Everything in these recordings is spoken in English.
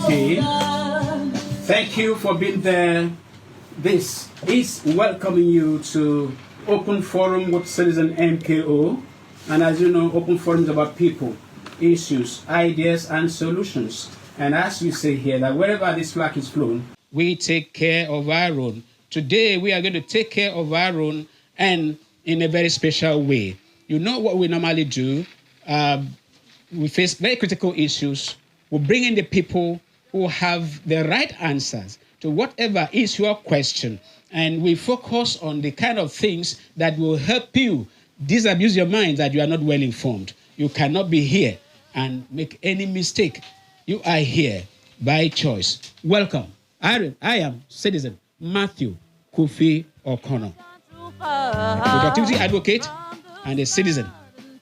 community, thank you for being there. This is welcoming you to Open Forum with Citizen MKO. And as you know, Open Forum is about people, issues, ideas, and solutions. And as we say here, that wherever this flag is flown, we take care of our own. Today, we are going to take care of our own, and in a very special way. You know what we normally do. We face very critical issues. We bring in the people who have the right answers to whatever is your question. And we focus on the kind of things that will help you disabuse your mind that you are not well informed. You cannot be here and make any mistake. You are here by choice. Welcome. I am Citizen Matthew Kofi O'Connor, a productivity advocate and a citizen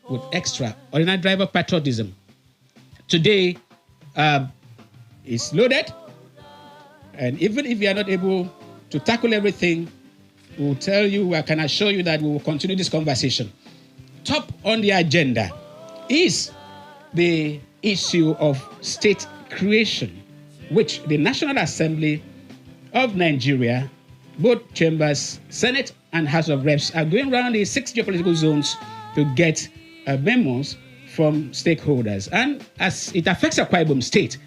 with extraordinary driver patriotism. Today is loaded, and even if you are not able to tackle everything, we'll tell you, I can assure you that we will continue this conversation. Top on the agenda is the issue of state creation, which the National Assembly of Nigeria, both chambers, Senate and House of Reps, are going around the 6 geopolitical zones to get memos from stakeholders. And as it affects Akwa Ibom State,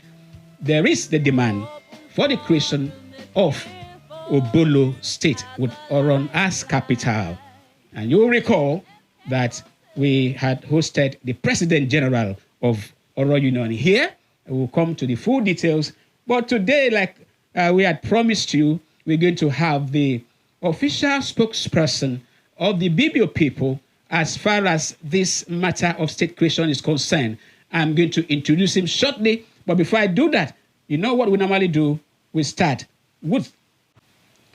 there is the demand for the creation of Oro-Obolo State with Oron as capital. And you will recall that we had hosted the President General of Oron Union here. We'll come to the full details. But today, like we had promised you, we're going to have the official spokesperson of the Ibibio people as far as this matter of state creation is concerned. I'm going to introduce him shortly. But before I do that, you know what we normally do? We start with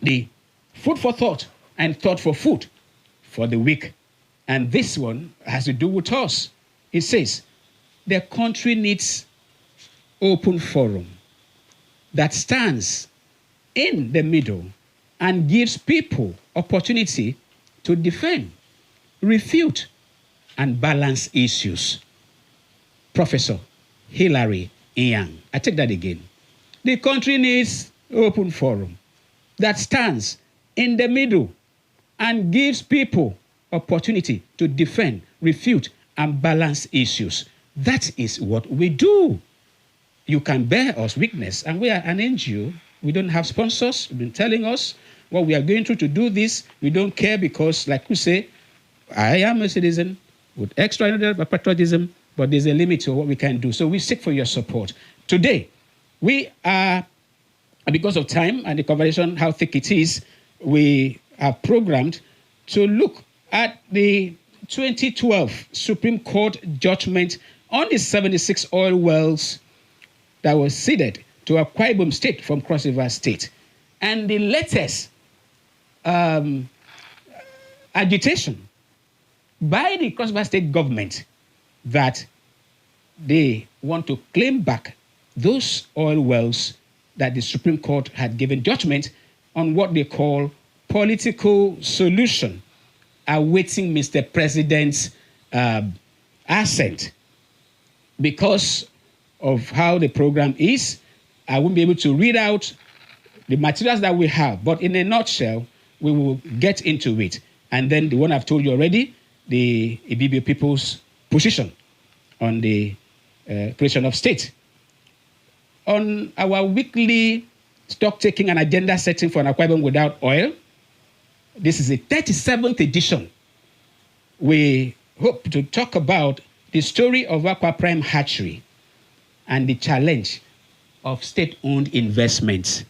the food for thought and thought for food for the week. And this one has to do with us. It says, the country needs open forum that stands in the middle and gives people opportunity to defend, refute, and balance issues. Professor Hilary Young. I take that again. The country needs open forum that stands in the middle and gives people opportunity to defend, refute, and balance issues. That is what we do. You can bear us witness, and we are an NGO. We don't have sponsors. You've been telling us what we are going through to do this. We don't care because, like we say, I am a citizen with extraordinary patriotism, but there's a limit to what we can do. So we seek for your support. Today, we are, because of time and the conversation, how thick it is, we are programmed to look at the 2012 Supreme Court judgment on the 76 oil wells that was ceded to Akwa Ibom State from Cross River State, and the latest agitation by the Cross River State government that they want to claim back those oil wells that the Supreme Court had given judgment on what they call political solution, awaiting Mr. President's assent. Because of how the program is, I won't be able to read out the materials that we have, but in a nutshell, we will get into it. And then the one I've told you already, the Ibibio people's position on the creation of state. On our weekly stock taking and agenda setting for an Akwa Ibom without oil, this is the 37th edition. We hope to talk about the story of Akwa Prime Hatchery and the challenge of state-owned investments.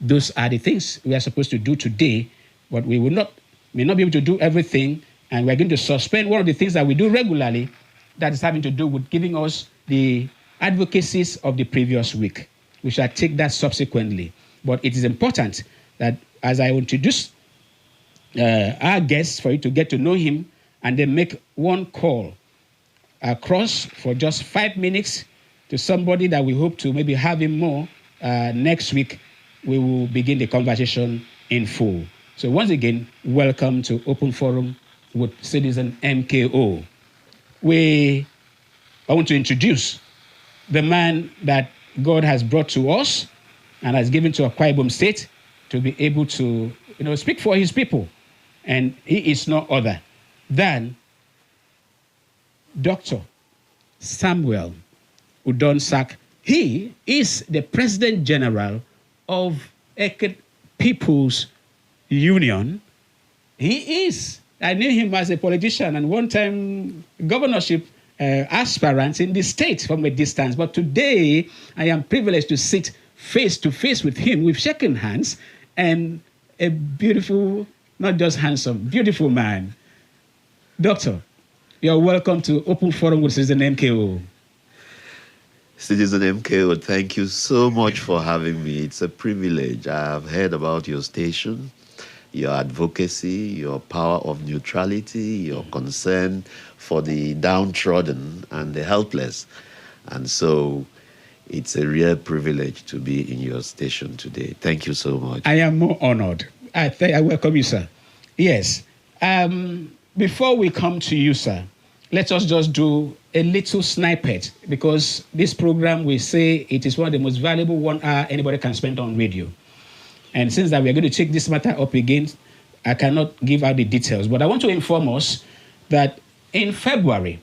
Those are the things we are supposed to do today, but we may not be able to do everything, and we're going to suspend one of the things that we do regularly that is having to do with giving us the advocacies of the previous week. We shall take that subsequently. But it is important that as I introduce our guest, for you to get to know him and then make one call across for just 5 minutes to somebody that we hope to maybe have him more next week, we will begin the conversation in full. So once again, welcome to Open Forum with Citizen MKO. I want to introduce the man that God has brought to us and has given to Akwa Ibom State to be able to, speak for his people. And he is no other than Dr. Samuel Udonsak. He is the President General of Eket People's Union. He is. I knew him as a politician and one-time governorship aspirant in the state from a distance. But today, I am privileged to sit face to face with him. We've shaken hands, and a beautiful, not just handsome, beautiful man. Doctor, you're welcome to Open Forum with Citizen MKO. Citizen MKO, thank you so much for having me. It's a privilege. I've heard about your station, your advocacy, your power of neutrality, your concern for the downtrodden and the helpless. And so it's a real privilege to be in your station today. Thank you so much. I am more honored. I welcome you, sir. Yes. Before we come to you, sir, let us just do a little snippet, because this program, we say it is one of the most valuable 1 hour anybody can spend on radio. And since that we are going to take this matter up again, I cannot give out the details. But I want to inform us that in February,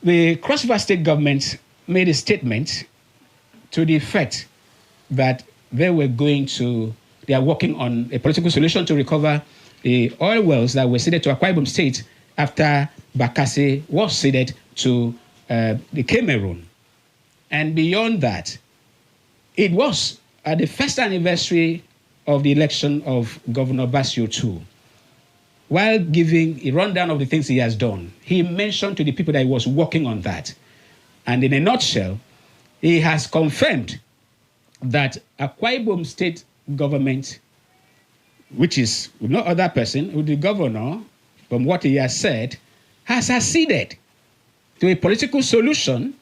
the Cross River State government made a statement to the effect that they are working on a political solution to recover the oil wells that were ceded to Akwa Ibom State after Bassey was ceded to the Cameroon. And beyond that, it was at the first anniversary of the election of Governor Bassey too. While giving a rundown of the things he has done, he mentioned to the people that he was working on that. And in a nutshell, he has confirmed that Akwa Ibom State government, which is no other person, with the governor, from what he has said, has acceded to a political solution,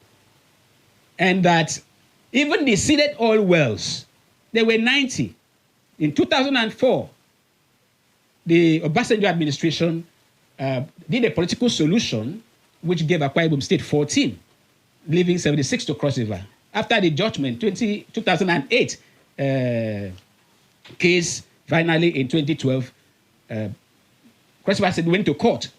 and that even the seeded oil wells, there were 90. In 2004, the Obasanjo administration did a political solution which gave Akwa Ibom State 14, leaving 76 to Cross River. After the judgment, 2008 case, finally in 2012, Cross River State went to court.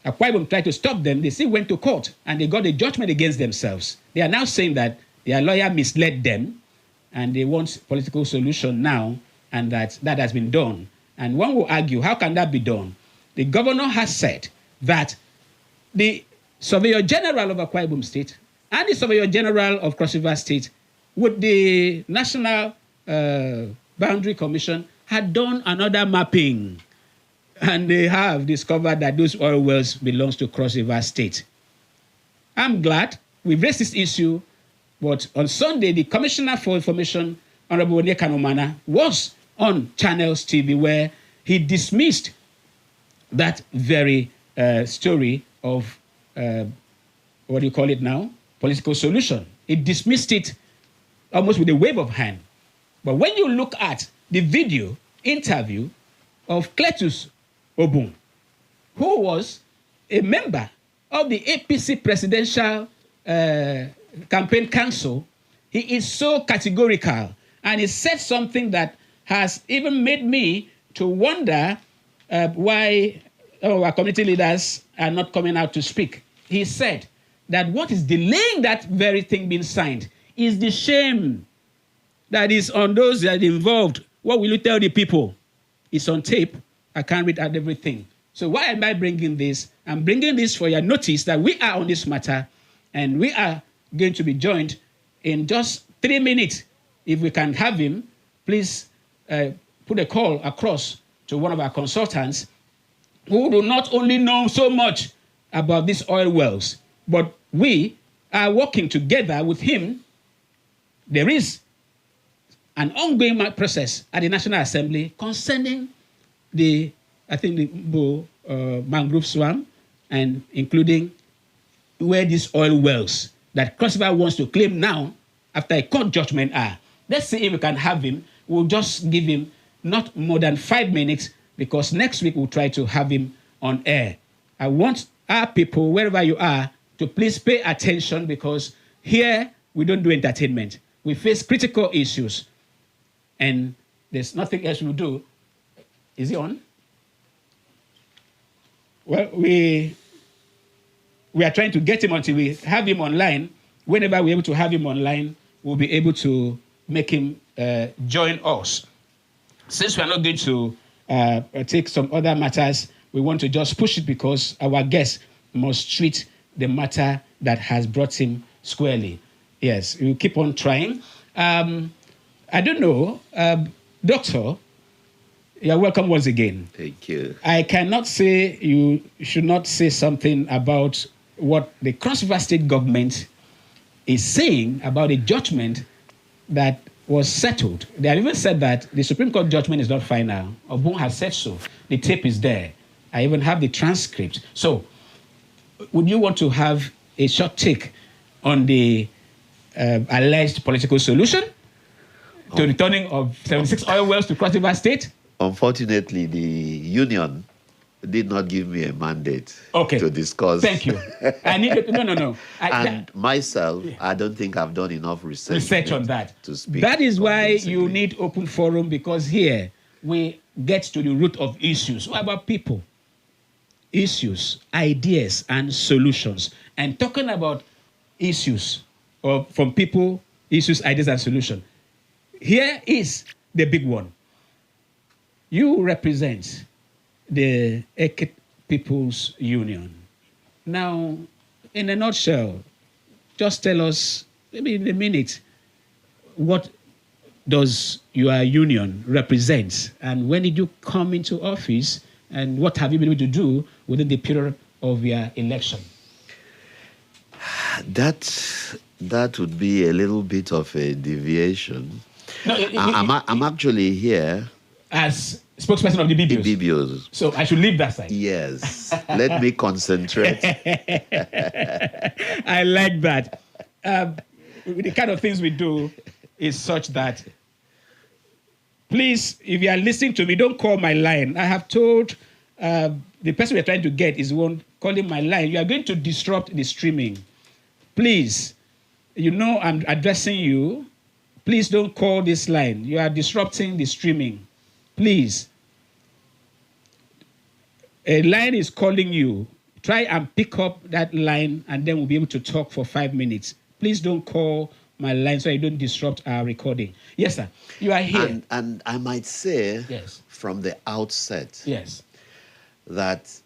Akwa Ibom tried to stop them. They still went to court, and they got a judgment against themselves. They are now saying that their lawyer misled them, and they want political solution now, and that has been done. And one will argue, how can that be done? The governor has said that the Surveyor General of Akwa Ibom State and the Surveyor General of Cross River State, with the National Boundary Commission, had done another mapping, and they have discovered that those oil wells belongs to Cross River State. I'm glad we've raised this issue, but on Sunday, the Commissioner for Information, Honorable Onyeka, was on Channels TV, where he dismissed that very story of, what do you call it now? Political solution. He dismissed it almost with a wave of hand. But when you look at the video interview of Cletus Obun, who was a member of the APC Presidential Campaign Council, he is so categorical, and he said something that has even made me to wonder why our community leaders are not coming out to speak. He said that what is delaying that very thing being signed is the shame that is on those that are involved. What will you tell the people? It's on tape. I can't read out everything. So why am I bringing this? I'm bringing this for your notice that we are on this matter, and we are going to be joined in just 3 minutes. If we can have him, please put a call across to one of our consultants who do not only know so much about these oil wells, but we are working together with him. There is an ongoing process at the National Assembly concerning the mangrove swamp, and including where these oil wells that Cross River wants to claim now after a court judgment are. Let's see if we can have him. We'll just give him not more than 5 minutes, because next week we'll try to have him on air. I want our people, wherever you are, to please pay attention, because here We don't do entertainment. We face critical issues. And there's nothing else we do. Is he on? Well, we are trying to get him until we have him online. Whenever we're able to have him online, we'll be able to make him join us. Since we are not going to take some other matters, we want to just push it because our guest must treat the matter that has brought him squarely. Yes, we'll keep on trying. I don't know, Doctor, you're welcome once again. Thank you. I cannot say you should not say something about what the Cross River State government is saying about a judgment that was settled. They have even said that the Supreme Court judgment is not final. Obun has said so. The tape is there. I even have the transcript. So, would you want to have a short take on the alleged political solution to returning of 76 oil wells to Cross River State? Unfortunately, the union did not give me a mandate to discuss. Thank you. I need no. Myself, I don't think I've done enough research on that to speak. That is why you need open forum, because here we get to the root of issues. What about people? Issues, ideas, and solutions. And talking about issues, or from people, issues, ideas, and solutions. Here is the big one. You represent the Eket People's Union. Now, in a nutshell, just tell us, maybe in a minute, what does your union represent? And when did you come into office? And what have you been able to do within the period of your election? That would be a little bit of a deviation. No, I'm actually here as spokesperson of the IBIBIOS. IBIBIOS. So I should leave that side. Yes. Let me concentrate. I like that. The kind of things we do is such that, please, if you are listening to me, don't call my line. I have told the person we are trying to get is the one calling my line. You are going to disrupt the streaming. Please, you know I'm addressing you. Please don't call this line. You are disrupting the streaming. Please. A line is calling you. Try and pick up that line, and then we'll be able to talk for 5 minutes. Please don't call my line so you don't disrupt our recording. Yes, sir. You are here. And I might say from the outset that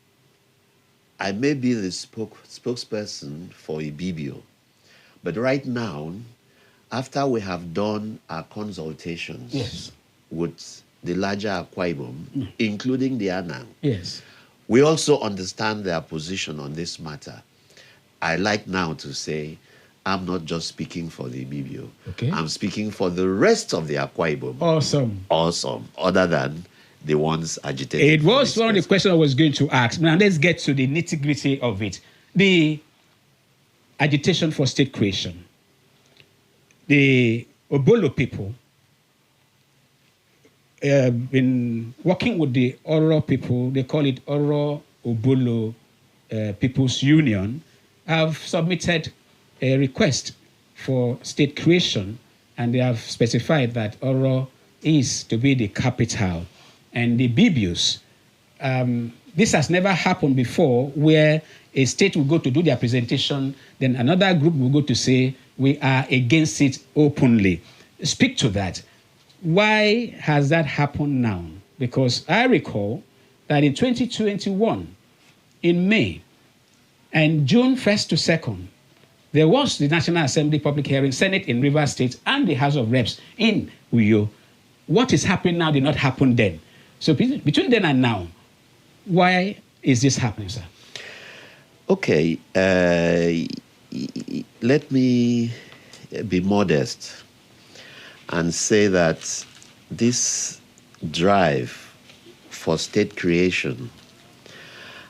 I may be the spokesperson for Ibibio. But right now, after we have done our consultations with the larger Akwa Ibom, including the ANNANGS, we also understand their position on this matter. I like now to say, I'm not just speaking for the Ibibio. I'm speaking for the rest of the Akwa Ibom. Awesome. Other than the ones agitating. It was one of the questions I was going to ask. Now let's get to the nitty-gritty of it. The agitation for state creation. The Obolo people, been working with the Oro people, they call it Oro-Obolo People's Union, have submitted a request for state creation, and they have specified that Oro is to be the capital. And the IBIBIOS, this has never happened before, where a state will go to do their presentation, then another group will go to say, we are against it openly. Speak to that. Why has that happened now? Because I recall that in 2021, in May, and June 1st to 2nd, there was the National Assembly public hearing, Senate in Rivers State, and the House of Reps in Uyo. What is happening now did not happen then. So between then and now, why is this happening, sir? Okay, let me be modest and say that this drive for state creation,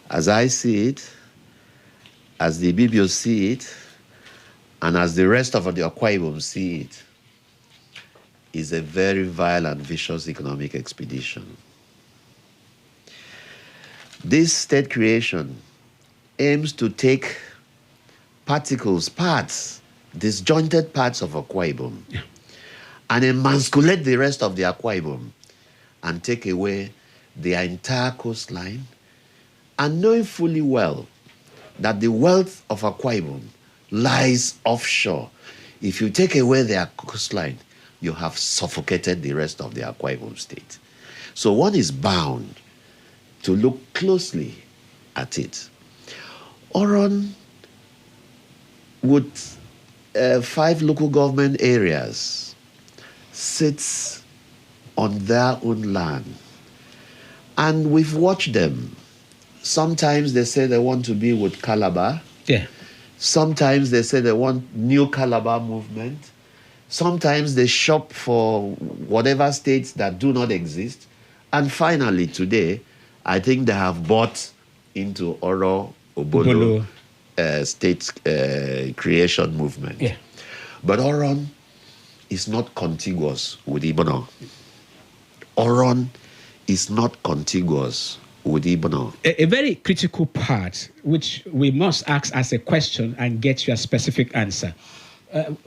as I see it, as the IBIBIOS see it, and as the rest of the Akwa Ibom see it, is a very vile and vicious economic expedition. This state creation aims to take parts disjointed parts of Akwa Ibom and emasculate the rest of the Akwa Ibom and take away their entire coastline, and knowing fully well that the wealth of Akwa Ibom lies offshore. If you take away their coastline, you have suffocated the rest of the Akwa Ibom state. So one is bound to look closely at it. Oron, with 5 local government areas, sits on their own land. And we've watched them. Sometimes they say they want to be with Calabar. Yeah. Sometimes they say they want new Calabar movement. Sometimes they shop for whatever states that do not exist. And finally, today, I think they have bought into Oro-Obolo state creation movement. Yeah. But Oron is not contiguous with Ibono. Oron is not contiguous with Ibono. A very critical part, which we must ask as a question and get your specific answer.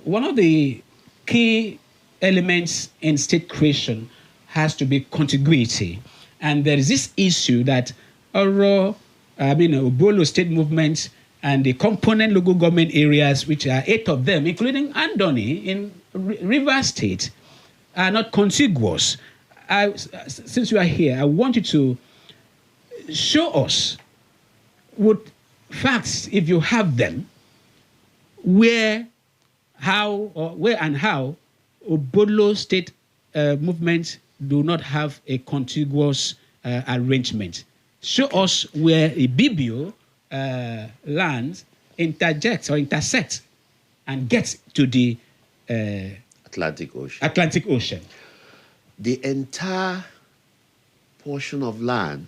One of the key elements in state creation has to be contiguity. And there is this issue that Obolo state movement and the component local government areas, which are 8 of them, including Andoni in Rivers State, are not contiguous. Since you are here, I want you to show us with facts, if you have them, where and how Obolo state movements do not have a contiguous arrangement. Show us where Ibibio lands interjects or intersects and gets to the Atlantic Ocean. The entire portion of land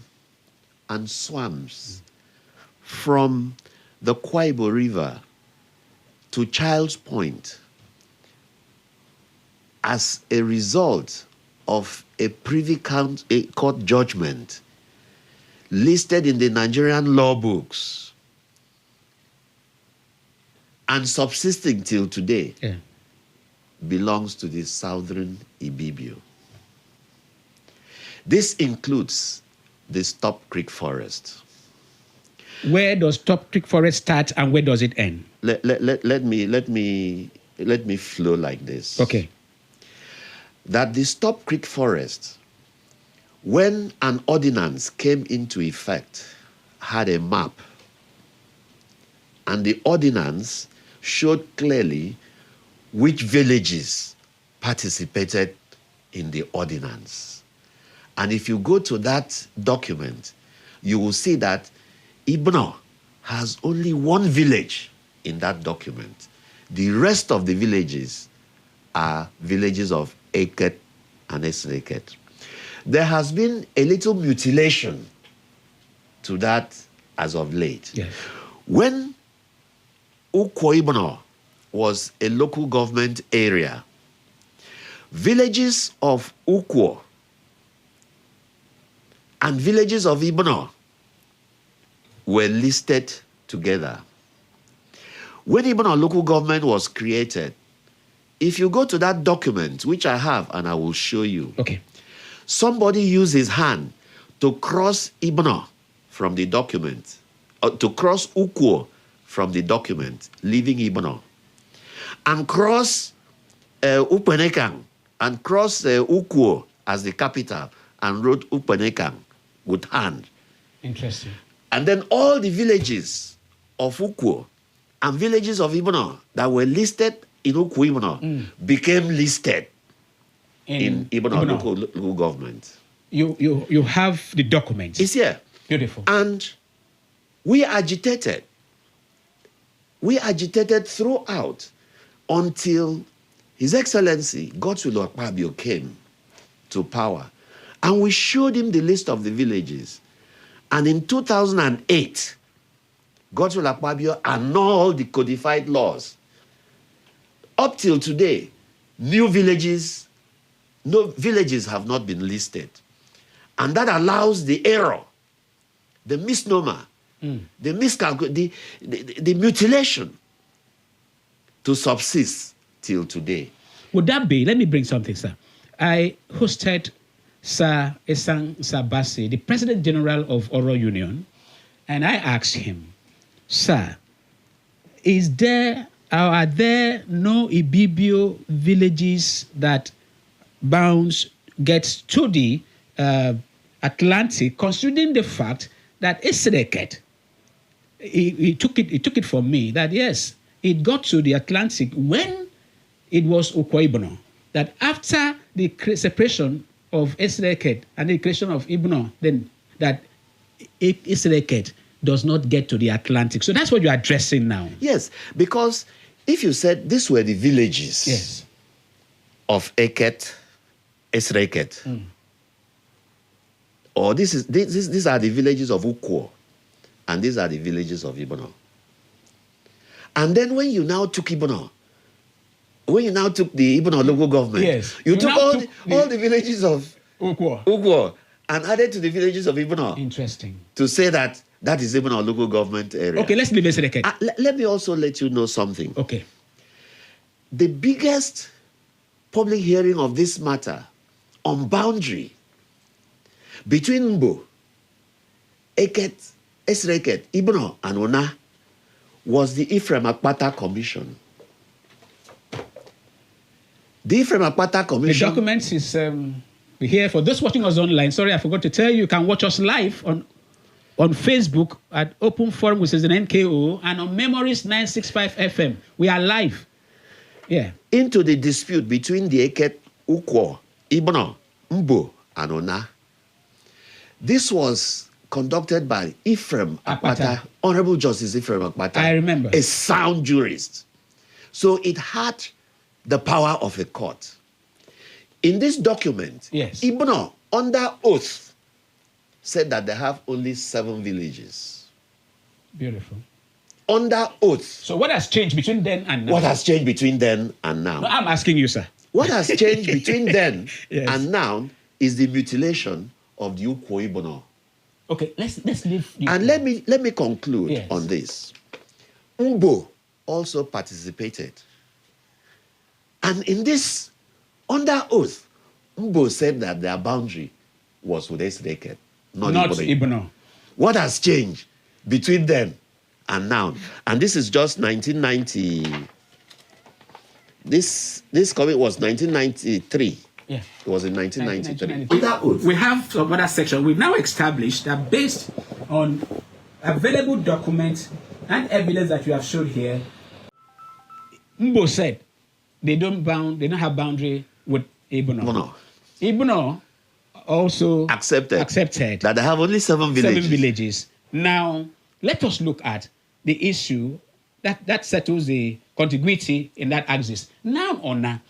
and swamps from the Kwaibo River to Child's Point as a result of a Privy Court judgment listed in the Nigerian law books and subsisting till today belongs to the southern Ibibio. This includes the Stop Creek Forest. Where does Stop Creek Forest start and where does it end? Let me flow like this. Okay. That the Stop Creek Forest, when an ordinance came into effect, had a map. And the ordinance showed clearly which villages participated in the ordinance. And if you go to that document, you will see that Ibno has only one village in that document. The rest of the villages are villages of Eket and Esneket. There has been a little mutilation to that as of late. Yes. When Ukwo Ibno was a local government area, villages of Ukwo and villages of Ibno were listed together. When Ibno local government was created, if you go to that document, which I have and I will show you, okay, somebody used his hand to cross Ibno from the document, to cross Ukwo from the document, leaving Ibno, and cross Upenekang, and cross Ukwo as the capital, and wrote Upenekang with hand. Interesting. And then all the villages of Ukwo and villages of Ibno that were listed in Ukwo Ibno became listed in Ibno local government. You have the documents. It's here. Beautiful. And we agitated. We agitated throughout until His Excellency Godswill Akpabio came to power. And we showed him the list of the villages. And in 2008, Godswill Akpabio annulled the codified laws. Up till today, no villages have not been listed. And that allows the error, the misnomer, the miscalculation, the mutilation to subsist till today. Would that be, let me bring something, sir. I hosted Sir Essang, Sir Bassey, the President General of Oro Union, and I asked him, sir, are there no Ibibio villages that gets to the Atlantic, considering the fact that Esreket, he took it from me that yes, it got to the Atlantic when it was Ukwa-Ibno. That after the separation of Esreket and the creation of Ibno, then that Esreket does not get to the Atlantic. So that's what you're addressing now. Yes, because if you said these were the villages Yes. of Eket, Esreket, or these are the villages of Ukwo, and these are the villages of Ibno. And then when you now took Ibno, when you now took the Ibno local government, Yes. you took all the villages of Ukwo. and added to the villages of Ibno. Interesting. To say that is Ibno local government area. Okay, let's leave Esreket. Let me also let you know something. Okay. The biggest public hearing of this matter on boundary between Mbo, Eket, Esreket, Ibno, and Ona was the Ephraim Akpata Commission. The Ephraim Akpata Commission. The document is here for those watching us online. Sorry, I forgot to tell you. You can watch us live on Facebook at Open Forum, which is an NKO, and on Memories 965 FM. We are live. Yeah. Into the dispute between the Eket, Ukwo, Ibno, Mbo, and Ona. This was conducted by Ephraim Akpata, Honorable Justice Ephraim Akpata. I remember. A sound jurist. So it had the power of a court. In this document, yes, Ibno, under oath, said that they have only 7 villages. Beautiful. Under oath. So what has changed between then and now? What has changed between then and now? No, I'm asking you, sir. What has changed between then yes. and now is the mutilation of the Ukwo Ibno. Okay, let's leave. And let me conclude yes. on this. Mbo also participated. And in this, under oath, Mbo said that their boundary was with Esreket, not Ibno. What has changed between then and now? And this is just 1990. This comment was 1993. Yeah. It was in 1993. We have some other section. We've now established that based on available documents and evidence that you have showed here, Mbo said they don't have boundary with Ibno. No. Ibno also accepted that they have only 7 villages. Now, let us look at the issue that settles the contiguity in that axis. Now, Honor,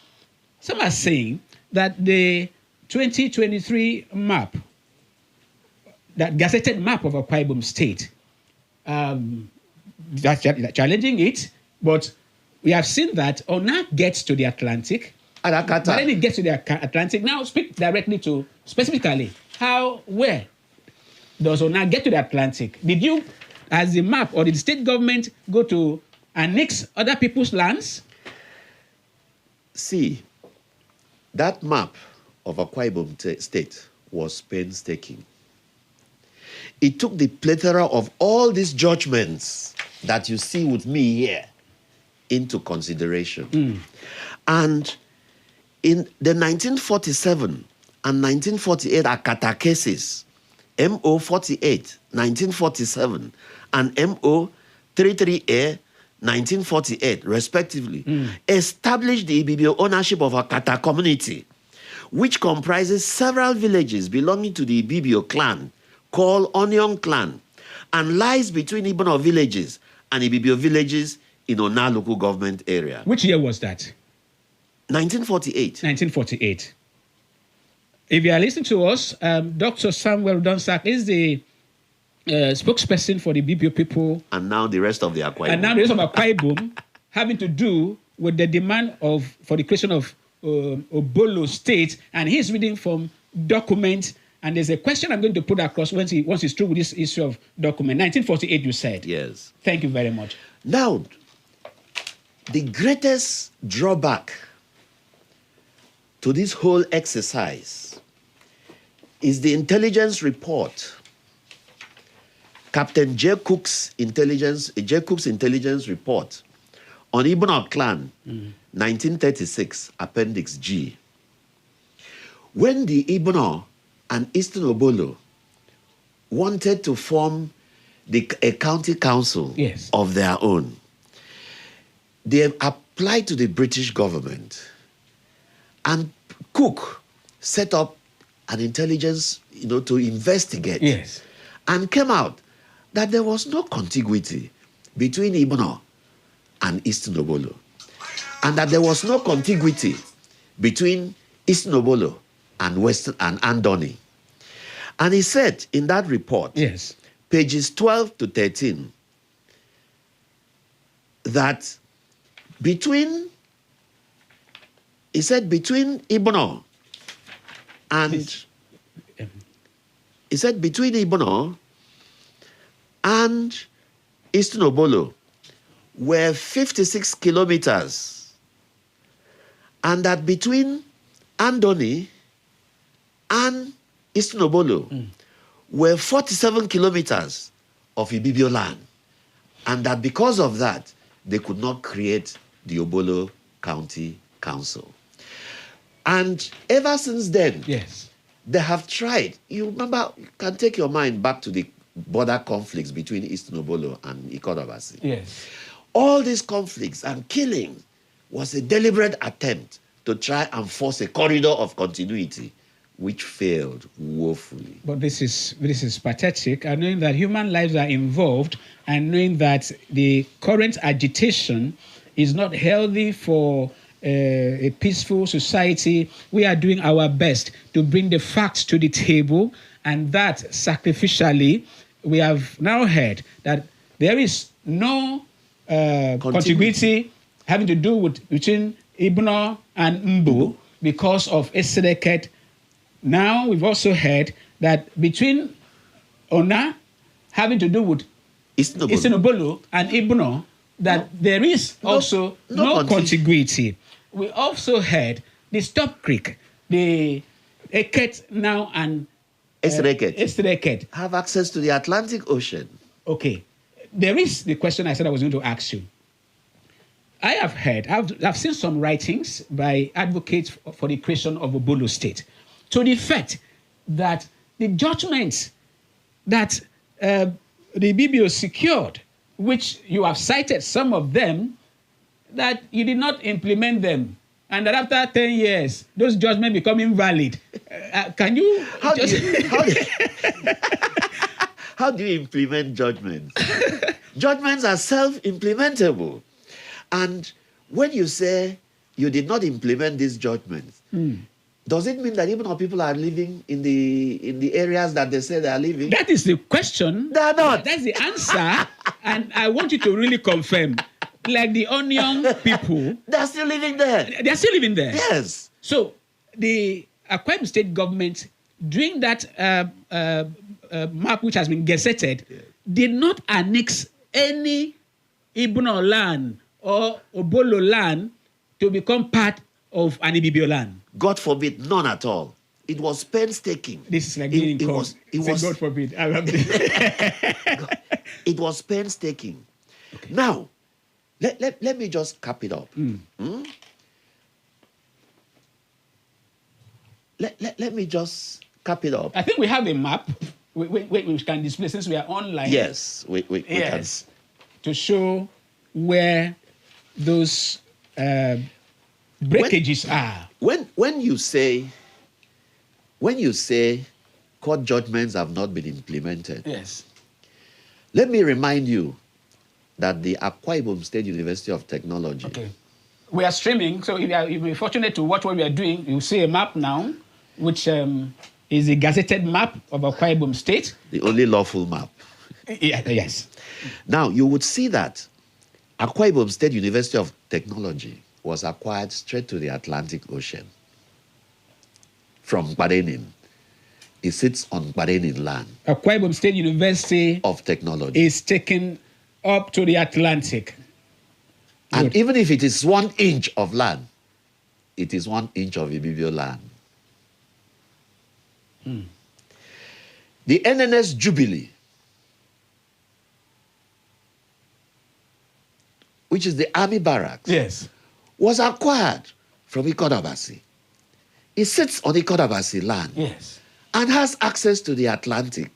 some are saying that the 2023 map, that gazetted map of Akwa Ibom State, that's challenging it, but we have seen that Ona gets to the Atlantic. But then it gets to the Atlantic. Now speak directly to, specifically, where does Ona get to the Atlantic? Did you, as the map, or did the state government go to annex other people's lands? See, that map of Akwa Ibom State was painstaking. It took the plethora of all these judgments that you see with me here into consideration. And in the 1947 and 1948 Akata cases, MO 48, 1947, and MO 33A, 1948, respectively, established the Ibibio ownership of Akata community, which comprises several villages belonging to the Ibibio clan, called Onion Clan, and lies between Ibno villages and Ibibio villages in Ona local government area. Which year was that? 1948. 1948. If you are listening to us, Dr. Samuel Donsak is the spokesperson for the Ibibio people. And now the rest of the Akwa Ibom. And now the rest of Akwa Ibom having to do with the demand for the creation of Oro-Obolo state. And he's reading from documents. And there's a question I'm going to put across once he's through with this issue of document. 1948, you said. Yes. Thank you very much. Now, the greatest drawback to this whole exercise is the intelligence report. Captain J. Cook's intelligence report on Ibibio clan, 1936, Appendix G. When the Ibibio and Eastern Obolo wanted to form a county council of their own, they applied to the British government, and Cook set up an intelligence, to investigate, and came out that there was no contiguity between Ibibio and Eastern Obolo, and that there was no contiguity between Eastern Obolo and Western and Andoni. And he said in that report, pages 12 to 13, that between Ibibio and Eastern Obolo were 56 kilometers, and that between Andoni and Eastern Obolo were 47 kilometers of Ibibioland, and that because of that, they could not create the Obolo County Council. And ever since then, they have tried. You remember, you can take your mind back to the border conflicts between Eastern Obolo and Bassey. All these conflicts and killing was a deliberate attempt to try and force a corridor of continuity, which failed woefully. But this is pathetic, and knowing that human lives are involved, and knowing that the current agitation is not healthy for a peaceful society. We are doing our best to bring the facts to the table, and that sacrificially, we have now heard that there is no contiguity having to do between Ibibio and Mbu because of Esereket. Now we've also heard that between Ona having to do with Eastern Obolo and Ibibio, that there is also no contiguity. We also heard the Stop Creek, the Eket now and Esereket have access to the Atlantic Ocean. Okay. There is the question I said I was going to ask you. I have heard, I've seen some writings by advocates for the creation of Obolo State to the effect that the judgments that the Ibibio secured, which you have cited some of them, that you did not implement them, and that after 10 years, those judgments become invalid. Can you... How do you implement judgments? Judgments are self-implementable. And when you say you did not implement these judgments, does it mean that even our people are living in the areas that they say they are living? That is the question. They are not. That's the answer. And I want you to really confirm. Like the Onion people. They're still living there. They're still living there. Yes. So the Akwa Ibom State government, during that map which has been gazetted, did not annex any Ibibio land or Obolo land to become part of an Ibibioland. God forbid, none at all. It was painstaking. This is like being in court. It was God forbid. It was painstaking. Okay. Now, let me just cap it up. Let me just cap it up. I think we have a map we can display since we are online. Yes, we can. To show where those breakages are. When you say court judgments have not been implemented, let me remind you that the Akwa Ibom State University of Technology. Okay. We are streaming, so if you're fortunate to watch what we are doing, you'll see a map now, which is a gazetted map of Akwa Ibom State. The only lawful map. Yes. Now, you would see that Akwa Ibom State University of Technology was acquired straight to the Atlantic Ocean from Barenin. It sits on Barenin land. Akwa Ibom State University of Technology is taken up to the Atlantic. And Good. even if it is 1 inch of land, it is 1 inch of Ibibioland. The NNS Jubilee, which is the army barracks, Yes. was acquired from Bassey. It sits on Bassey land Yes. and has access to the Atlantic.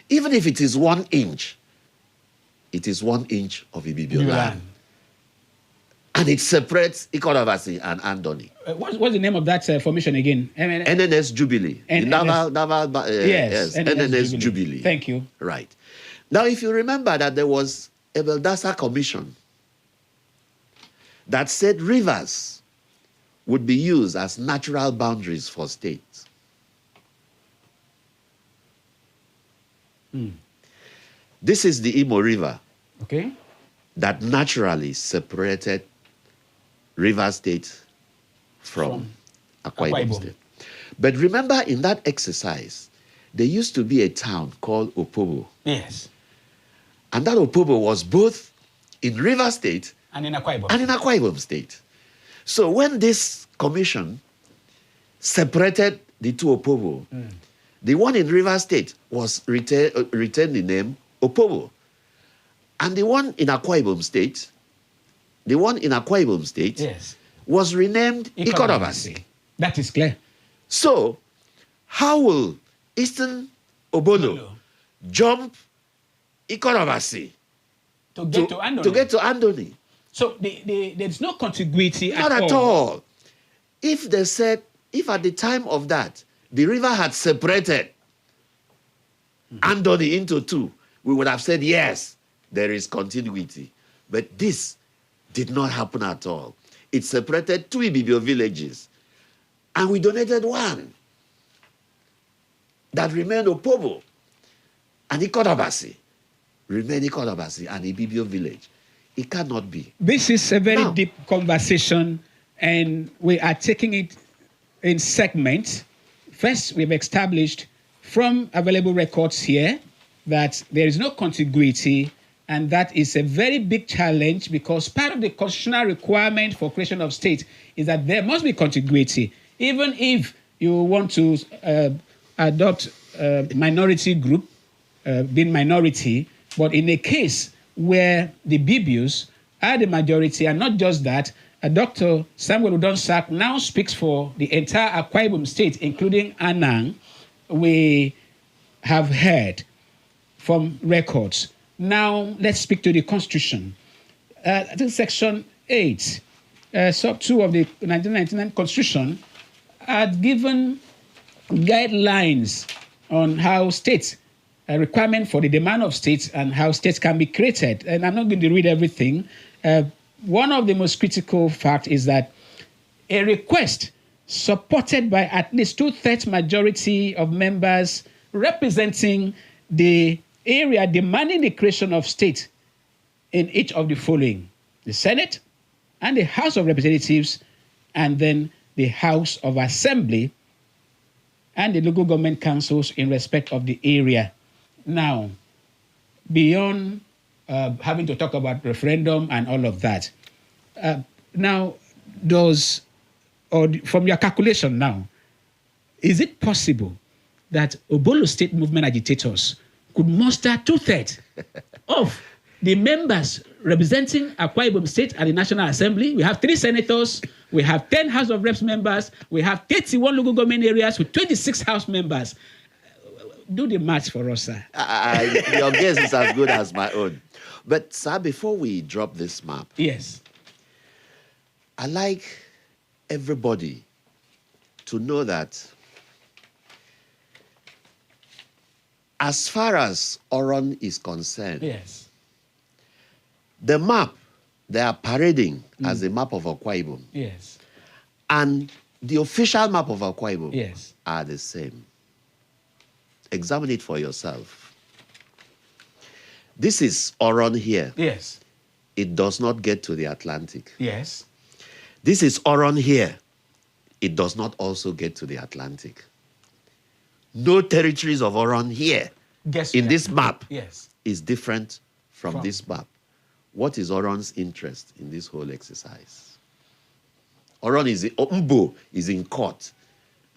Even if it is 1 inch, it is 1 inch of Ibibioland. And it separates Bassey and Andoni. What's the name of that formation again? NNS Jubilee. Yes, NNS Jubilee. Thank you. Right. Now, if you remember that there was a Beldassa commission that said rivers would be used as natural boundaries for states. This is the Imo River. Okay. That naturally separated River State from Akwa Ibom State. But remember, in that exercise, there used to be a town called Opobo. Yes. And that Opobo was both in River State And in Akwa Ibom. and in Akwa Ibom State. So when this commission separated the two Opobo, the one in River State was retained the name Opobo. And the one in Akwa Ibom State, Yes. was renamed Ikotabasi. That is clear. So, how will Eastern Obolo jump Ikotabasi To get to Andoni. to get to Andoni? So there's no contiguity Not at all. If they said, if at the time of that, the river had separated Andoni into two, we would have said, yes, there is continuity. But this did not happen at all. It separated two Ibibio villages. And we donated one that remained Opobo. And Ikotabasi remained Ikotabasi and Ibibio village. It cannot be. This is a very Now, deep conversation, and we are taking it in segments. First, we've established from available records here that there is no contiguity, and that is a very big challenge because part of the constitutional requirement for creation of state is that there must be contiguity. Even if you want to adopt a minority group, being minority, but in a case where the Ibibios are the majority, and not just that, Dr. Samuel Udonsak now speaks for the entire Akwa Ibom state, including Annang. We have heard from records. Now, let's speak to the Constitution. I think Section 8, Sub 2 of the 1999 Constitution had given guidelines on how states, a requirement for the demand of states and how states can be created. And I'm not going to read everything. One of the most critical facts is that a request supported by at least 2/3 majority of members representing the area demanding the creation of state in each of the following: the Senate and the House of Representatives, and then the House of Assembly and the local government councils in respect of the area. Now, beyond having to talk about referendum and all of that, now, from your calculation now, is it possible that Obolo State movement agitators could muster 2/3 of the members representing Akwa Ibom State at the National Assembly? We have 3 senators, we have 10 House of Reps members, we have 31 local government areas with 26 House members. Do the maths for us, sir. Your guess is as good as my own. But, sir, before we drop this map, Yes. I like everybody to know that as far as Oron is concerned, Yes. the map they are parading as a map of Akwa Ibom Yes. and the official map of Akwa Ibom Yes. are the same. Examine it for yourself. This is Oron here. Yes. It does not get to the Atlantic. Yes. This is Oron here. It does not also get to the Atlantic. No territories of Oron here Guess in that. this map Yes. is different from this map. what is Oron's interest in this whole exercise? Mbo is in court,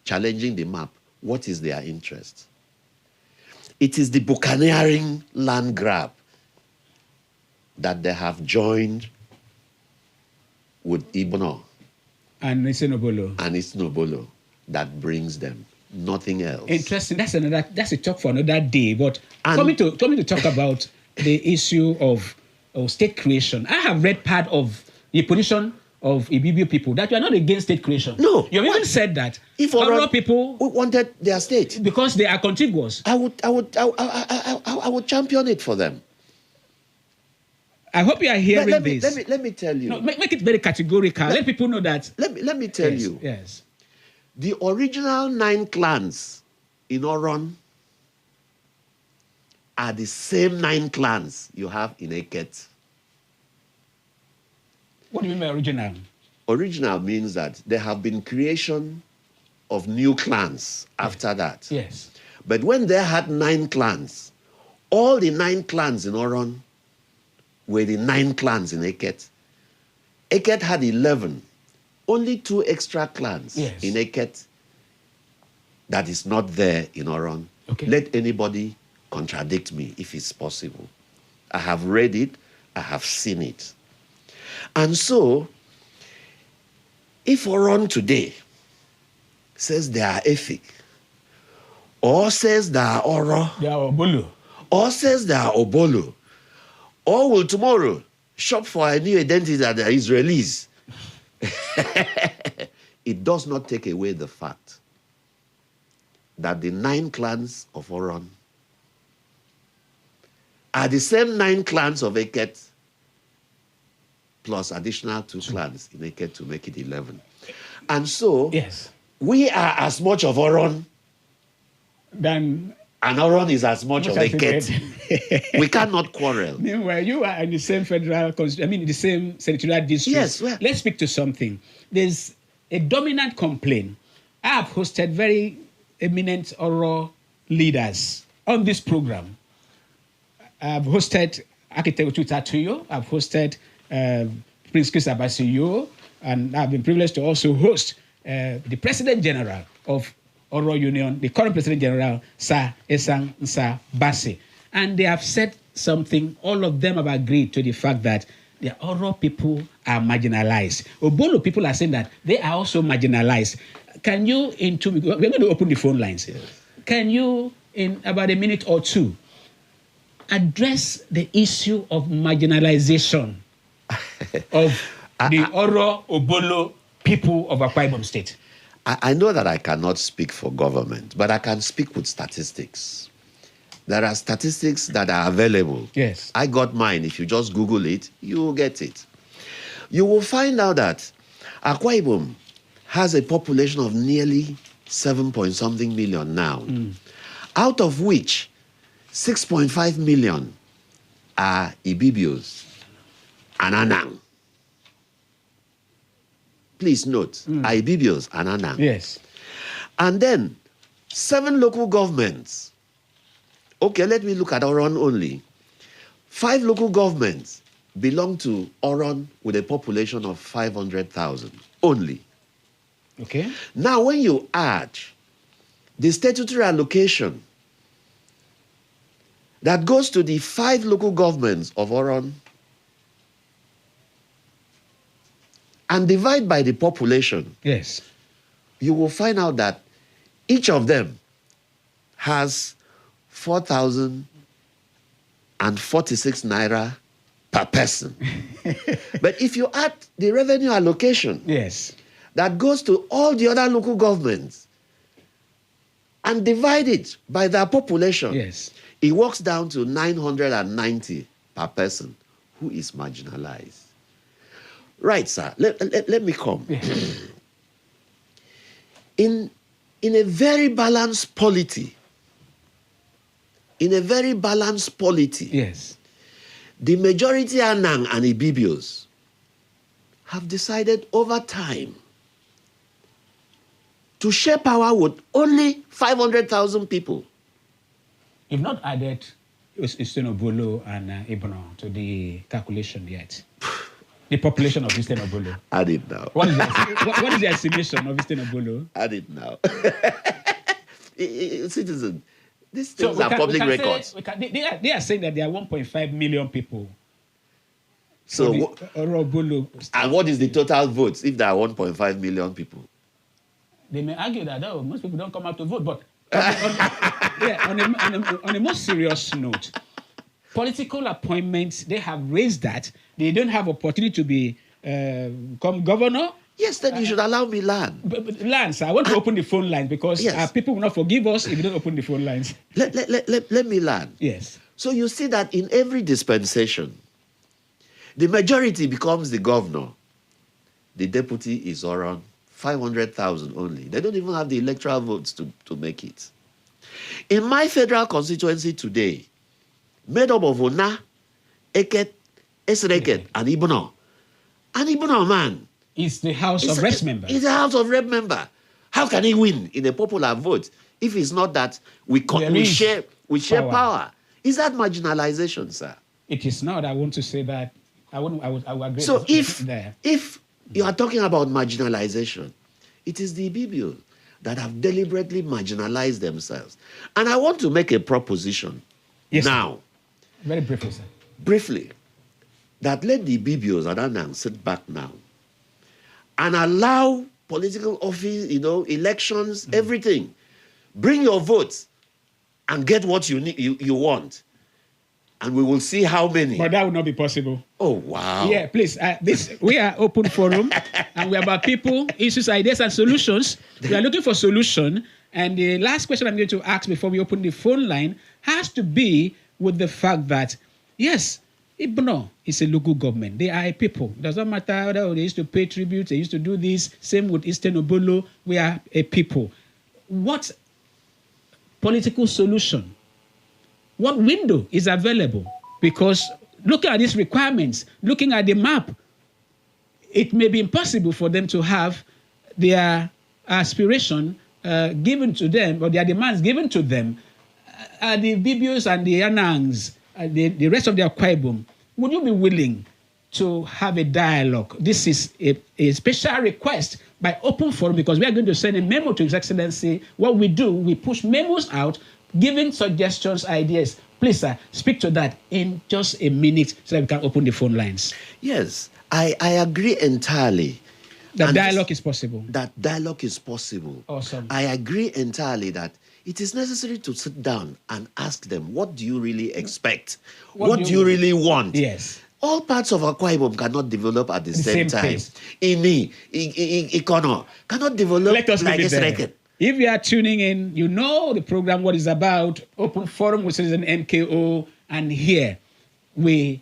challenging the map. What is their interest? It is the buccaneering land grab that they have joined with Ibno and Oro-Obolo that brings them. Nothing else. Interesting. That's a talk for another day. But coming to talk about the issue of state creation, I have read part of the position of Ibibio people that you are not against state creation. No. You have even said that if Oro people wanted their state because they are contiguous, I would champion it for them. I hope you are hearing this. Let me tell you. No, make it very categorical. Let people know that. Let me tell you. Yes. The original 9 clans in Oron are the same 9 clans you have in Eket. What do you mean by original? Original means that there have been creation of new clans after that. Yes. But when they had 9 clans, all the 9 clans in Oron were the 9 clans in Eket. Eket had 11. Only 2 extra clans in Eket that is not there in Oron. Okay. Let anybody contradict me if it's possible. I have read it. I have seen it. And so, if Oron today says they are Efik, or says they are Oro-Obolo, or says they are Obolo, or will tomorrow shop for a new identity that they are Israelis, it does not take away the fact that the 9 clans of Oron are the same 9 clans of Eket plus additional 2 clans in Eket to make it 11. And so, we are as much of Oron and Oron is as much of Eket. We cannot quarrel. Meanwhile, you are in the same the same senatorial district. Yes. Well, let's speak to something. There's a dominant complaint. I have hosted very eminent Oro leaders on this program. I've hosted Architect Utatuyo. I've hosted Prince Chris Bassey, and I've been privileged to also host the President General of Oro Union, the current President General, Sir Essang, Sir Bassey. And they have said something, all of them have agreed to the fact that the Oro people are marginalized. Obolo people are saying that they are also marginalized. Can you, we're going to open the phone lines. Yes. Can you, in about a minute or two, address the issue of marginalization of the Oro-Obolo people of Akwa Ibom State? I know that I cannot speak for government, but I can speak with statistics. There are statistics that are available. Yes. I got mine. If you just Google it, you will get it. You will find out that Akwa Ibom has a population of nearly 7-point-something million now, out of which 6.5 million are Ibibios and ANNANGS. Please note, IBIBIOS and ANNANGS. Yes. And then 7 local governments. Okay, let me look at Oron only. 5 local governments belong to Oron with a population of 500,000 only. Okay. Now, when you add the statutory allocation that goes to the 5 local governments of Oron and divide by the population, yes, you will find out that each of them has 4,046 naira per person. But if you add the revenue allocation, yes, that goes to all the other local governments and divide it by their population, yes, it works down to 990 per person who is marginalized. Right, sir. Let me come. Yes. In a very balanced polity, yes, the majority ANNANGS and IBIBIOS have decided over time to share power with only 500,000 people. If not added, Oro-Obolo and Ibibio to the calculation yet? The population of Oro-Obolo. Add it now. What is the estimation of Oro-Obolo? Add it now. Citizen, these things are public records. They are saying that there are 1.5 million people. So, Oro-Obolo. And what is the total votes if there are 1.5 million people? They may argue that most people don't come out to vote, but on a more serious note, political appointments, they have raised that. They don't have opportunity to become governor. Yes, then you should allow me land. But land, sir, I want to open the phone lines because people will not forgive us if you don't open the phone lines. Let me land. Yes. So you see that in every dispensation, the majority becomes the governor. The deputy is around 500,000 only. They don't even have the electoral votes to make it. In my federal constituency today, made up of Ona, Eket, Esreket, and Ibibio. And Ibibio, man, is the House of Reps member. He's a House of Rep member. How can he win in a popular vote if it's not that we share power? Is that marginalization, sir? It is not. I want to say that. I would agree. So if you are talking about marginalization, it is the Ibibio that have deliberately marginalized themselves. And I want to make a proposition now. Sir. Very briefly, sir. Briefly, that let the Ibibios and ANNANGS sit back now and allow political office, elections, everything. Bring your votes and get what you want. And we will see how many. But that will not be possible. Oh, wow. Yeah, please. We are open forum, and we are about people, issues, ideas, and solutions. We are looking for solution. And the last question I'm going to ask before we open the phone line has to be with the fact that, yes, Ibibio is a local government. They are a people. It doesn't matter whether they used to pay tribute, they used to do this. Same with Oro-Obolo. We are a people. What political solution? What window is available? Because looking at these requirements, looking at the map, it may be impossible for them to have their aspiration given to them, or their demands given to them. The Ibibios and the ANNANGS, the rest of the Akwa Ibom, would you be willing to have a dialogue? This is a special request by Open Forum, because we are going to send a memo to His Excellency. What we do, we push memos out, giving suggestions, ideas. Please, sir, speak to that in just a minute so that we can open the phone lines. Yes, I agree entirely. That dialogue is possible. That dialogue is possible. Awesome. I agree entirely that it is necessary to sit down and ask them, what do you really expect? What do you really want? Yes. All parts of Akwa Ibom cannot develop at the same time. Pace. Ikono cannot develop like Esreket. If you are tuning in, you know the program, what it's about. Open Forum with Citizen MKO. And here we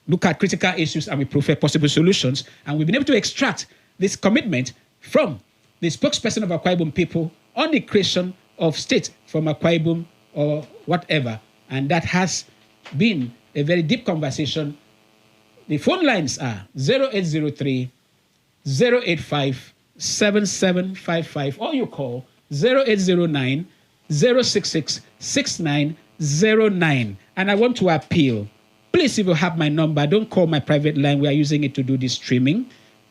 look at critical issues and we prefer possible solutions. And we've been able to extract this commitment from the spokesperson of Akwa Ibom people on the creation of state from Akwa Ibom or whatever. And that has been a very deep conversation. The phone lines are 0803 085 7755, or you call 0809 066 6909. And I want to appeal, please, if you have my number, don't call my private line. We are using it to do this streaming.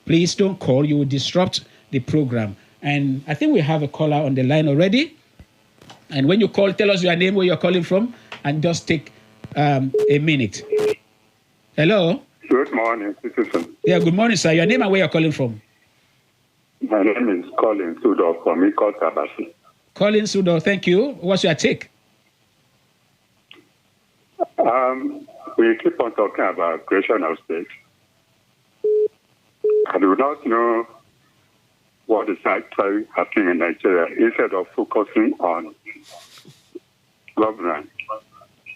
Please don't call. You will disrupt the program. And I think we have a caller on the line already. And when you call, tell us your name, where you're calling from, and just take a minute. Hello? Good morning, citizen. Yeah, good morning, sir. Your name and where you're calling from? My name is Colin Sudo from Bassey. Colin Sudo, thank you. What's your take? We keep on talking about creation of state. I do not know what is actually happening in Nigeria instead of focusing on governance,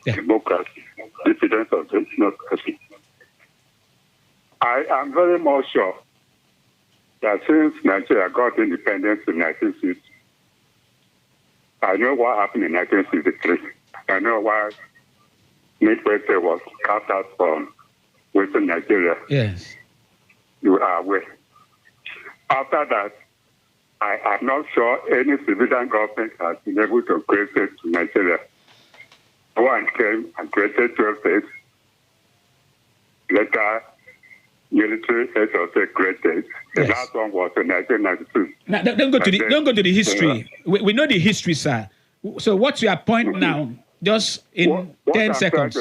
democracy, dividends of democracy. I am very much sure that since Nigeria got independence in 1960, I know what happened in 1963. I know why Midwest was carved out from Western Nigeria. Yes. You are aware. After that, I am not sure any civilian government has been able to create it to Nigeria one came and created 12 states. Later, military states also created. The Yes. last one was in 1992. Now, don't go to the history. We know the history, sir. So what's your point now? Just in 10 seconds.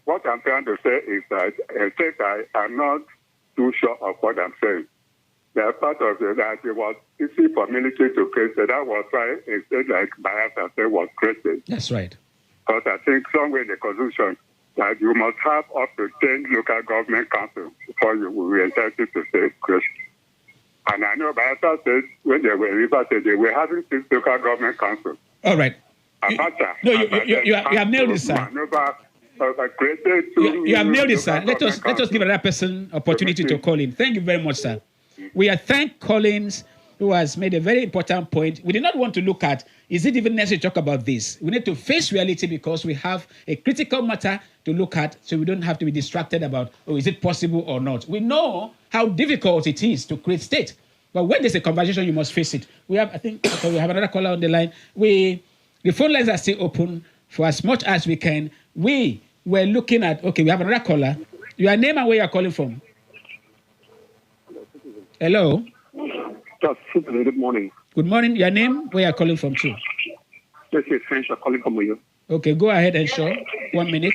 What I'm trying to say is that I think I'm not too sure of what I'm saying. The part of it that it was easy for military to create, so that was why a state like Bayelsa State was created. That's right. Because I think somewhere in the constitution that you must have up to 10 local government councils before you will be entitled to state creation. And I know Bayelsa State, when they were River State, they were having 6 local government councils. All right. You have nailed it, sir. You have nailed it, sir. Let us give another person opportunity to call in. Thank you very much, sir. We are thank Collins, who has made a very important point. We did not want to look at, is it even necessary to talk about this? We need to face reality because we have a critical matter to look at, so we don't have to be distracted about, is it possible or not? We know how difficult it is to create state. But when there's a conversation, you must face it. We have another caller on the line. The phone lines are still open for as much as we can. We were looking at, we have another caller. Your name and where you're calling from? Hello? Good morning. Good morning. Your name, where you're calling from too? This is Henshaw calling from you. Okay, go ahead, Henshaw. 1 minute.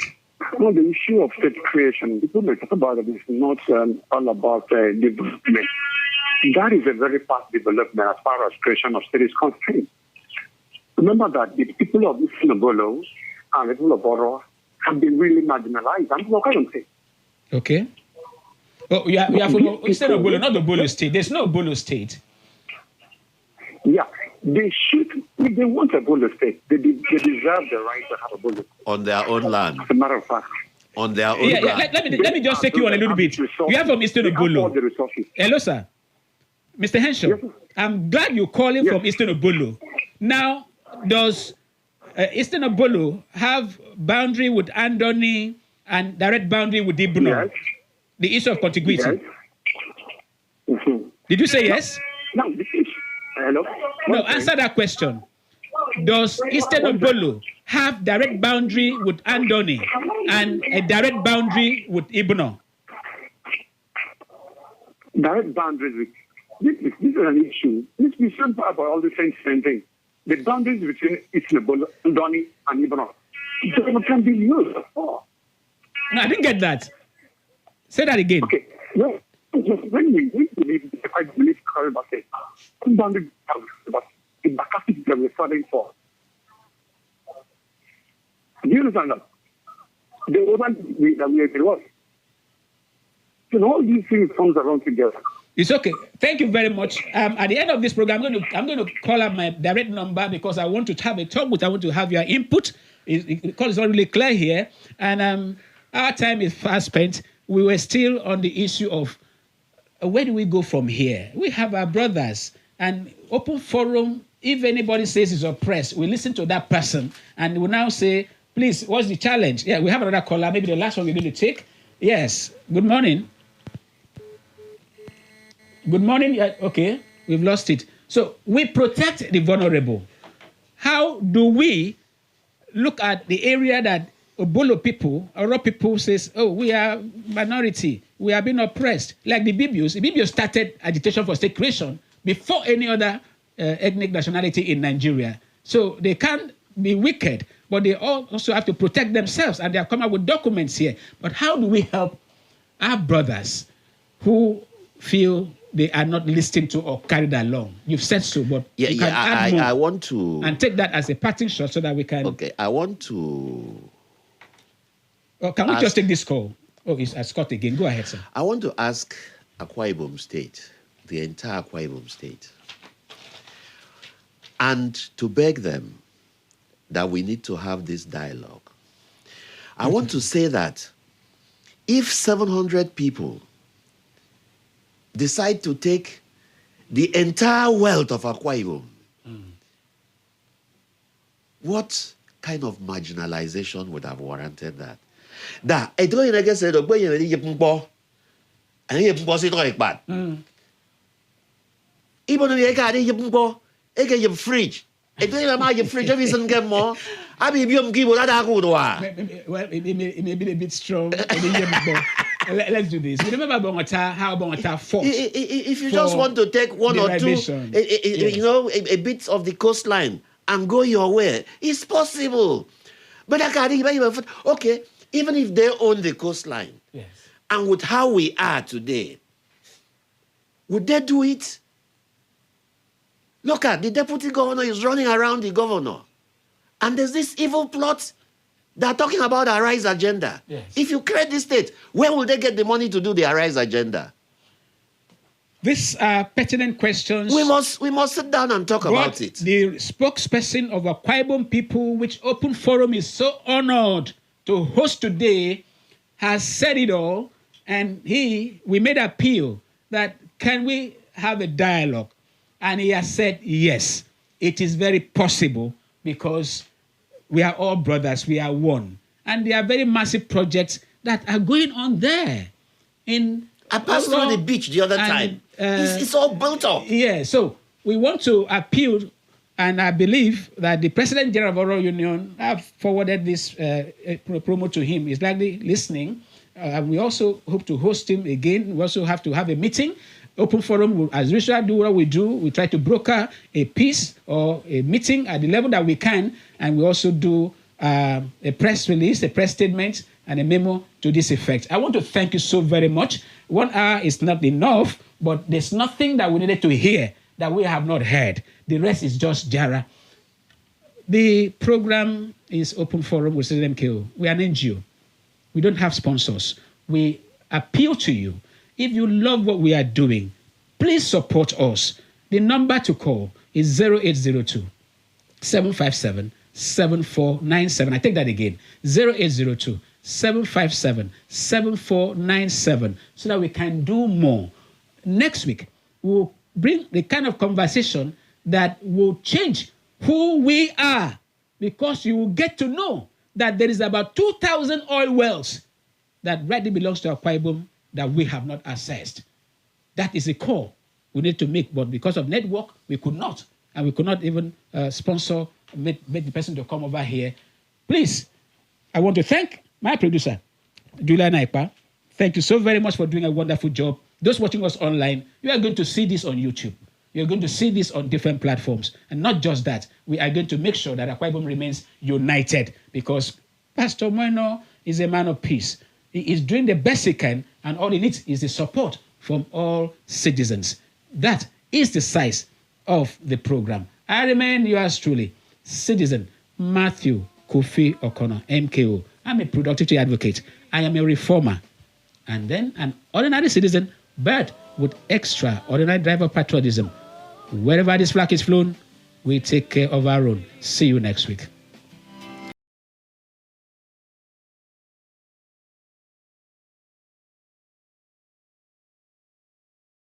Well, the issue of state creation, people may talk about it, it's not all about development. That is a very fast development as far as creation of state is concerned. Remember that the people of Oro-Obolo and the people of Oron have been really marginalized. I'm not going to say. Okay. Oh, you are from Oro-Obolo, not the Obolo state. There's no Obolo state. Yeah, they should. If they want a Obolo state, they deserve the right to have a Obolo state. On their own land. As a matter of fact. On their own land. Let me just take you on a little bit. You are from Oro-Obolo. Hello, sir. Mr. Henshaw, yes, I'm glad you're calling from Oro-Obolo. Now, does Oro-Obolo have boundary with Andoni and direct boundary with Ibibioland? Yes. The issue of contiguity. Yes. Mm-hmm. Did you say yes? No, this is hello. No, answer that question. Does Oro-Obolo have direct boundary with Andoni and a direct boundary with Ibibioland? Direct boundaries with this is an issue. This is simple about all the same thing. The boundaries between Oro-Obolo, Andoni, and Ibibioland can be used for. No, I didn't get that. Say that again. Okay. Well, when we believe, I believe Bassey, boundary but the capacity that we're studying for. Do you understand that? The urban that we was. So all these things comes around together. It's okay. Thank you very much. At the end of this program, I'm going to call up my direct number because I want to have a talk with. I want to have your input. Because it's not really clear here, and our time is fast spent. We were still on the issue of where do we go from here? We have our brothers and open forum. If anybody says he's oppressed, we listen to that person and we now say, please, what's the challenge? Yeah, we have another caller. Maybe the last one we're going to take. Yes. Good morning. Good morning. Yeah, okay, we've lost it. So we protect the vulnerable. How do we look at the area that Obolo people, Oro people says, we are minority, we are being oppressed. Like the IBIBIOS started agitation for state creation before any other ethnic nationality in Nigeria. So they can't be wicked, but they also have to protect themselves, and they have come up with documents here. But how do we help our brothers who feel they are not listened to or carried along? You've said so, but I want to... And take that as a parting shot so that we can... Okay, I want to... Can we just take this call? It's Scott again. Go ahead, sir. I want to ask Akwa Ibom State, the entire Akwa Ibom State, and to beg them that we need to have this dialogue. I want to say that if 700 people decide to take the entire wealth of Akwa Ibom, what kind of marginalization would have warranted that? Da, ito yung nag-say, "Dogbo yung yipong po, ano yipong po si ito ikpat? Ibo na yung ika, yipong po, ika yung fridge. Ito yung mga yung fridge, yung isang game mo, IBIBIOS kibo na da good wa. Well, it may be a bit strong. Let's do this. You remember how Bongata fought? If you just want to take one or two, you know, a bit of the coastline and go your way, it's possible. But okay, even if they own the coastline, yes, and with how we are today, would they do it? Look at the deputy governor is running around the governor. And there's this evil plot. They're talking about the Arise agenda. Yes. If you create this state, where will they get the money to do the Arise agenda? These are pertinent questions. We must sit down and talk about it. The spokesperson of Akwa Ibom people, which Open Forum is so honored to host today, has said it all. And we made appeal that can we have a dialogue? And he has said, yes, it is very possible because we are all brothers, we are one. And there are very massive projects that are going on there. I passed through the beach the other time. It's all built up. Yeah, so we want to appeal, and I believe that the President General of Oro Union, I've forwarded this promo to him, is likely listening. We also hope to host him again. We also have to have a meeting. Open Forum will, as usual, do what we do. We try to broker a peace or a meeting at the level that we can, and we also do a press release, a press statement, and a memo to this effect. I want to thank you so very much. 1 hour is not enough, but there's nothing that we needed to hear that we have not heard. The rest is just Jara. The program is Open Forum with MKO. We are an NGO. We don't have sponsors. We appeal to you. If you love what we are doing, please support us. The number to call is 0802 757 7497. I take that again. 0802 757 7497 so that we can do more. Next week, we'll bring the kind of conversation that will change who we are, because you will get to know that there is about 2,000 oil wells that rightly belongs to Akwa Ibom that we have not accessed. That is a call we need to make, but because of network, we could not. And we could not even sponsor, make the person to come over here. Please, I want to thank my producer, Julia Naipa. Thank you so very much for doing a wonderful job. Those watching us online, you are going to see this on YouTube. You're going to see this on different platforms. And not just that, we are going to make sure that Akwa Ibom remains united, because Pastor Moino is a man of peace. He is doing the best he can, and all he needs is the support from all citizens. That is the size of the program. I remain yours truly, Citizen Matthew Kofi O'Connor, MKO. I'm a productivity advocate. I am a reformer. And then an ordinary citizen, but with extraordinary driver patriotism. Wherever this flag is flown, we take care of our own. See you next week.